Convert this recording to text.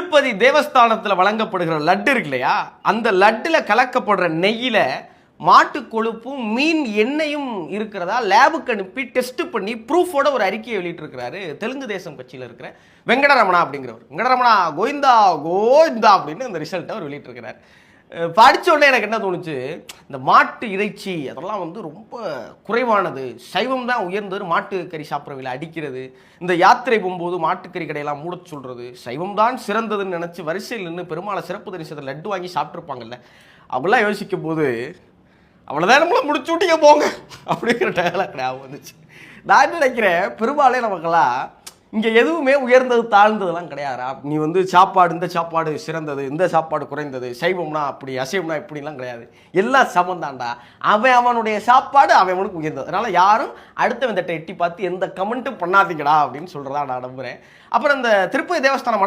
திருப்பதி தேவஸ்தானத்தில் வழங்கப்படுகிற லட்டு இருக்கு இல்லையா, அந்த லட்டில் கலக்கப்படுற நெய்யில் மாட்டு கொழுப்பும் மீன் எண்ணெயும் இருக்கிறதா லேபுக்கு அனுப்பி டெஸ்ட் பண்ணி ப்ரூஃபோட ஒரு அறிக்கையை வெளியிட்டிருக்கிறாரு தெலுங்கு தேசம் கட்சியில் இருக்கிற வெங்கடரமணா அப்படிங்கிறவர். வெங்கடரமணா கோவிந்தா கோவிந்தா அப்படின்னு அந்த ரிசல்ட்டை அவர் வெளியிட்டிருக்கிறார். படித்த உடனே எனக்கு என்ன தோணுச்சு, இந்த மாட்டு இறைச்சி அதெல்லாம் வந்து ரொம்ப குறைவானது, சைவம் தான் உயர்ந்தது, மாட்டுக்கறி சாப்பிட்றவங்களை அடிக்கிறது, இந்த யாத்திரை போகும்போது மாட்டுக்கறி கடையெல்லாம் மூட சொல்கிறது, சைவம் தான் சிறந்ததுன்னு நினச்சி வரிசையில் நின்று பெருமாளை சிறப்பு தரிசனத்தில் லட்டு வாங்கி சாப்பிட்ருப்பாங்கல்ல, அவங்களாம் யோசிக்கும் போது அவ்வளோதான் நம்மளை முடிச்சு விட்டீங்க போங்க அப்படிங்கிற டயலாக் ஞாபகம் வந்துச்சு. நான் என்ன நினைக்கிறேன், பெரும்பாலே நமக்கெல்லாம் இங்கே எதுவுமே உயர்ந்தது தாழ்ந்ததுலாம் கிடையாதா, நீ வந்து சாப்பாடு இந்த சாப்பாடு சிறந்தது இந்த சாப்பாடு குறைந்தது, சைவம்னா அப்படி அசைவம்னா இப்படிலாம் கிடையாது, எல்லாம் சமந்தாண்டா, அவனுடைய சாப்பாடு அவனுக்கு உயர்ந்தது, அதனால் யாரும் அடுத்த விதத்தை எட்டி பார்த்து எந்த கமெண்ட்டும் பண்ணாதீங்கடா அப்படின்னு சொல்கிறதா நான் நம்புகிறேன். அப்புறம் இந்த திருப்பதி தேவஸ்தானம்